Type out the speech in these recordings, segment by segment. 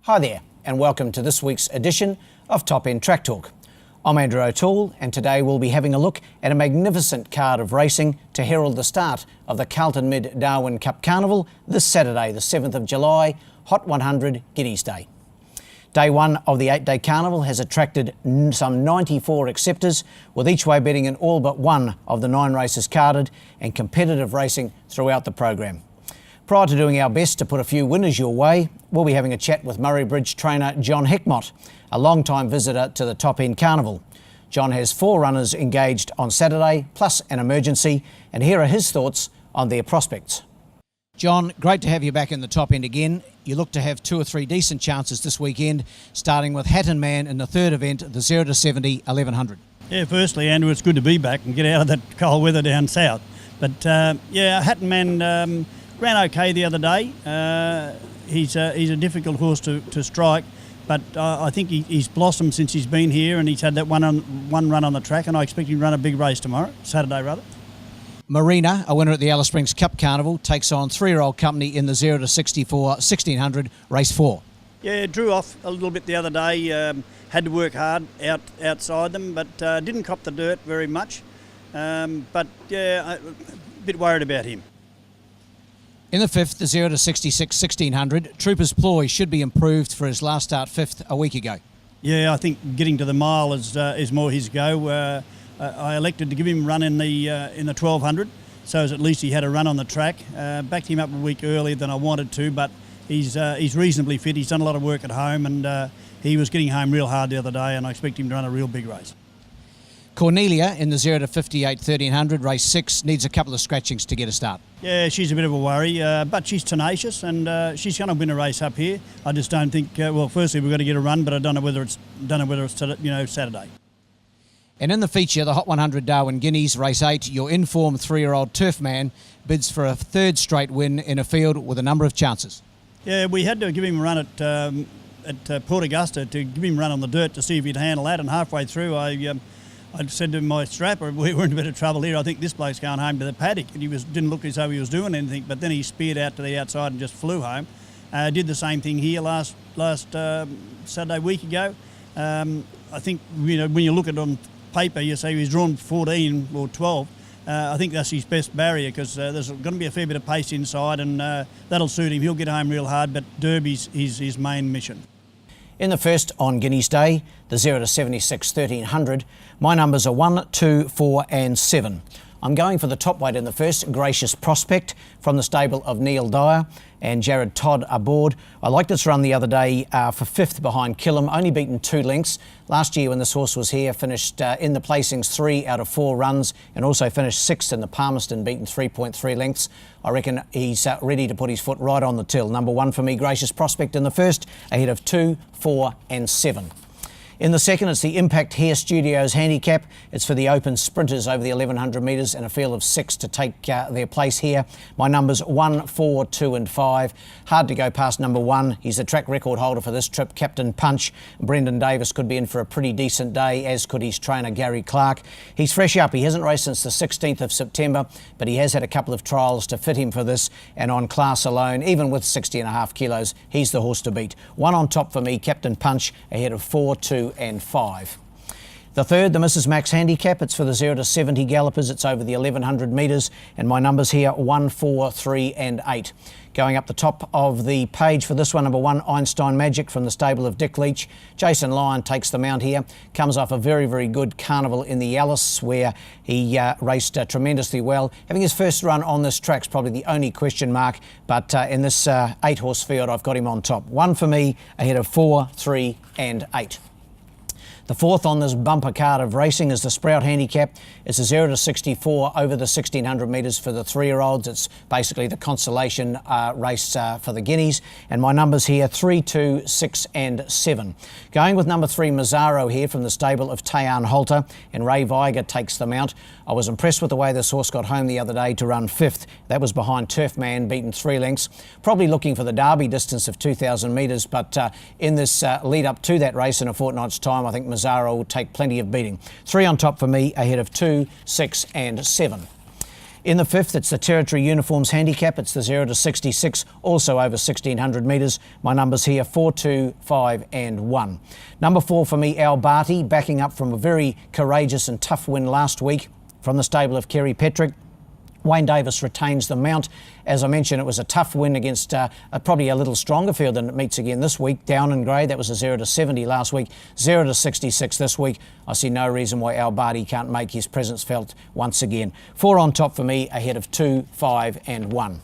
Hi there, and welcome to this week's edition of Top End Track Talk. I'm Andrew O'Toole, and today we'll be having a look at a magnificent card of racing to herald the start of the Carlton Mid Darwin Cup Carnival this Saturday, the 7th of July, Hot 100 Guineas Day. Day one of the 8-day carnival has attracted some 94 acceptors, with each way betting in all but one of the 9 races carded and competitive racing throughout the program. Prior to doing our best to put a few winners your way, we'll be having a chat with Murray Bridge trainer John Heckmott, a long-time visitor to the Top End Carnival. John has 4 runners engaged on Saturday, plus an emergency, and here are his thoughts on their prospects. John, great to have you back in the Top End again. You look to have 2 or 3 decent chances this weekend, starting with Hatton Man in the third event, the 0 to 70 1100. Yeah, firstly, Andrew, it's good to be back and get out of that cold weather down south. But Hatton Man ran okay the other day. He's a difficult horse to strike, but I think he's blossomed since he's been here, and he's had that one run on the track, and I expect him to run a big race tomorrow, Saturday rather. Marina, a winner at the Alice Springs Cup Carnival, takes on 3-year-old company in the 0 to 64 1600 race 4. Yeah, it drew off a little bit the other day. Had to work hard outside them, but didn't cop the dirt very much. But a bit worried about him. In the 5th, the 0 to 66 1600, Trooper's Ploy should be improved for his last start 5th a week ago. Yeah, I think getting to the mile is more his go. I elected to give him a run in the 1200, so as at least he had a run on the track. Backed him up a week earlier than I wanted to, but he's reasonably fit. He's done a lot of work at home, and he was getting home real hard the other day, and I expect him to run a real big race. Cornelia in the 0 to 58 1300 race 6 needs a couple of scratchings to get a start. Yeah, she's a bit of a worry, but she's tenacious, and she's going to win a race up here. I just don't think. Well, firstly we've got to get a run, but I don't know whether it's Saturday. And in the feature, the Hot 100 Darwin Guineas race 8, your informed 3-year-old Turf Man bids for a 3rd straight win in a field with a number of chances. Yeah, we had to give him a run at Port Augusta to give him a run on the dirt to see if he'd handle that, and halfway through I said to my strapper, we were in a bit of trouble here. I think this bloke's going home to the paddock. And he didn't look as though he was doing anything, but then he speared out to the outside and just flew home. Did the same thing here last Saturday week ago. I think when you look at it on paper, you say he's drawn 14 or 12. I think that's his best barrier, because there's going to be a fair bit of pace inside, and that'll suit him. He'll get home real hard, but Derby's his main mission. In the first on Guineas Day, the 0 to 76 1300, my numbers are 1, 2, 4 and 7. I'm going for the top weight in the first, Gracious Prospect, from the stable of Neil Dyer and Jared Todd aboard. I liked this run the other day for 5th behind Killam, only beaten 2 lengths. Last year when this horse was here, finished in the placings 3 out of 4 runs, and also finished 6th in the Palmerston, beaten 3.3 lengths. I reckon he's ready to put his foot right on the till. Number 1 for me, Gracious Prospect in the first, ahead of 2, 4 and 7. In the second, it's the Impact Hair Studios handicap. It's for the open sprinters over the 1100 metres, and a field of 6 to take their place here. My numbers 1, 4, 2 and 5. Hard to go past number 1. He's the track record holder for this trip, Captain Punch. Brendan Davis could be in for a pretty decent day, as could his trainer Gary Clark. He's fresh up. He hasn't raced since the 16th of September, but he has had a couple of trials to fit him for this, and on class alone, even with 60.5 kilos, he's the horse to beat. 1 on top for me, Captain Punch, ahead of 4, 2 and 5. The third, the Mrs. Max handicap, it's for the 0 to 70 gallopers. It's over the 1100 metres, and my numbers here 1, 4, 3 and 8. Going up the top of the page for this one, number 1, Einstein Magic from the stable of Dick Leach. Jason Lyon takes the mount here. Comes off a very, very good carnival in the Alice, where he raced tremendously well. Having his first run on this track's probably the only question mark, but in this 8-horse field, I've got him on top. 1 for me, ahead of 4, 3 and 8. The fourth on this bumper card of racing is the Sprout handicap. It's a 0 to 64 over the 1600 metres for the 3-year-olds. It's basically the consolation race for the Guineas. And my numbers here, 3, 2, 6 and 7. Going with number 3, Mazzaro here from the stable of Tayan Holter, and Ray Viger takes the mount. I was impressed with the way this horse got home the other day to run 5th. That was behind Turf Man, beaten 3 lengths. Probably looking for the Derby distance of 2,000 metres, but in this lead up to that race in a fortnight's time, I think Mazzaro will take plenty of beating. 3 on top for me, ahead of 2, 6 and 7. In the fifth, it's the Territory Uniforms Handicap. It's the 0 to 66, also over 1,600 metres. My numbers here, 4, 2, 5 and 1. Number 4 for me, Al Barty, backing up from a very courageous and tough win last week from the stable of Kerry Petrick. Wayne Davis retains the mount. As I mentioned, it was a tough win against probably a little stronger field than it meets again this week. Down and grey, that was a 0 to 70 last week, 0 to 66 this week. I see no reason why Al Barty can't make his presence felt once again. 4 on top for me, ahead of 2, 5 and 1.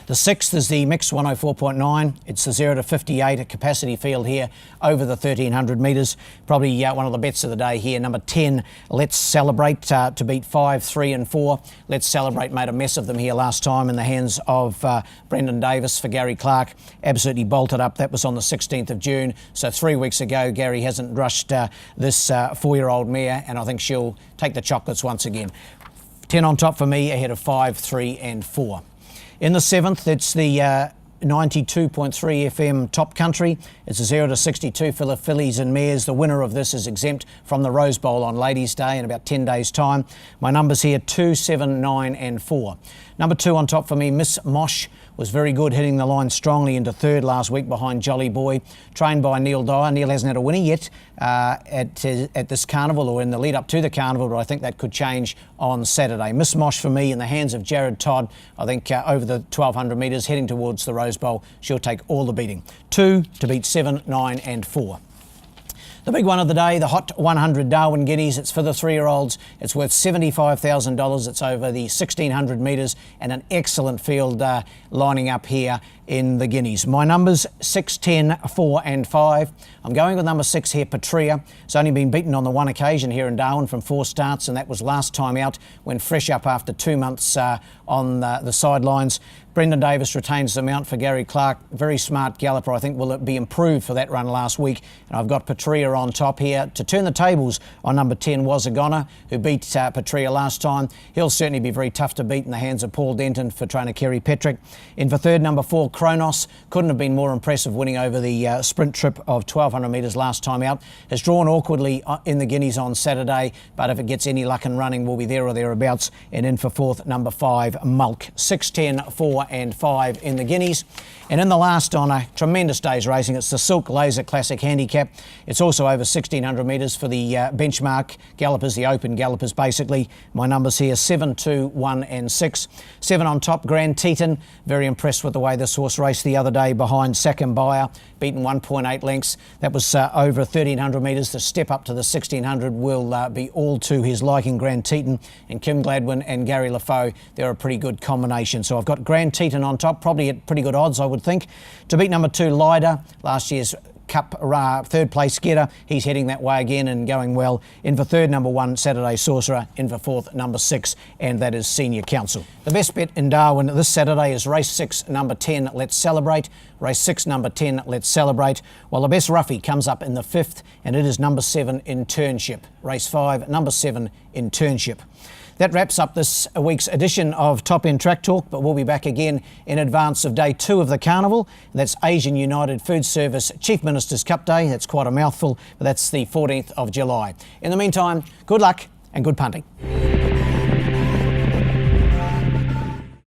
The sixth is the Mix 104.9. It's the 0 to 58, a capacity field here over the 1,300 metres. Probably one of the bets of the day here. Number 10, Let's Celebrate, to beat 5, 3 and 4. Let's Celebrate made a mess of them here last time in the hands of Brendan Davis for Gary Clark. Absolutely bolted up. That was on the 16th of June. So 3 weeks ago, Gary hasn't rushed this 4-year-old mare, and I think she'll take the chocolates once again. 10 on top for me, ahead of 5, 3 and 4. In the seventh, it's the 92.3 FM Top Country. It's a 0 to 62 for the fillies and mares. The winner of this is exempt from the Rose Bowl on Ladies' Day in about 10 days' time. My numbers here, 2, 7, 9 and 4. Number 2 on top for me, Miss Mosh, was very good, hitting the line strongly into third last week behind Jolly Boy, trained by Neil Dyer. Neil hasn't had a winner yet at this carnival or in the lead up to the carnival, but I think that could change on Saturday. Miss Mosh for me in the hands of Jared Todd. I think over the 1,200 metres heading towards the Rose Bowl, she'll take all the beating. 2 to beat 7, 9 and 4. The big one of the day, the Hot 100 Darwin Guineas. It's for the 3-year-olds. It's worth $75,000. It's over the 1,600 metres and an excellent field lining up here in the Guineas. My numbers, 6, 10, 4 and 5. I'm going with number 6 here, Patria. It's only been beaten on the one occasion here in Darwin from 4 starts, and that was last time out when fresh up after 2 months on the sidelines. Brendan Davis retains the mount for Gary Clark. Very smart galloper. I think will be improved for that run last week. And I've got Patria on top here. To turn the tables on number 10, Wazagona, who beat Patria last time. He'll certainly be very tough to beat in the hands of Paul Denton for trainer Kerry Petrick. In for third, number 4, Kronos. Couldn't have been more impressive, winning over the sprint trip of 1,200 metres last time out. Has drawn awkwardly in the Guineas on Saturday, but if it gets any luck and running, we'll be there or thereabouts. And in for fourth, number 5, Mulk. 6, 10, 4 and 5 in the Guineas. And in the last on a tremendous day's racing, it's the Silk Laser Classic Handicap. It's also over 1,600 metres for the benchmark gallopers, the open gallopers basically. My numbers here, 7, 2, 1 and 6. 7 on top, Grand Teton. Very impressed with the way this horse raced the other day behind Second Buyer, beaten 1.8 lengths. That was over 1,300 metres. The step up to the 1,600 will be all to his liking. Grand Teton and Kim Gladwin and Gary LaFoe, they're a pretty good combination. So I've got Grand Teton on top, probably at pretty good odds, I would think. To beat number 2, Lida, last year's Cup third place getter. He's heading that way again and going well. In for third, number 1, Saturday Sorcerer. In for fourth, number 6, and that is Senior Council. The best bet in Darwin this Saturday is race 6, number 10, Let's Celebrate. Race 6, number 10, Let's Celebrate. Well, the best roughie comes up in the 5th, and it is number 7, Internship. Race 5, number 7, Internship. That wraps up this week's edition of Top End Track Talk, but we'll be back again in advance of day 2 of the carnival. That's Asian United Food Service Chief Minister's Cup Day. That's quite a mouthful, but that's the 14th of July. In the meantime, good luck and good punting.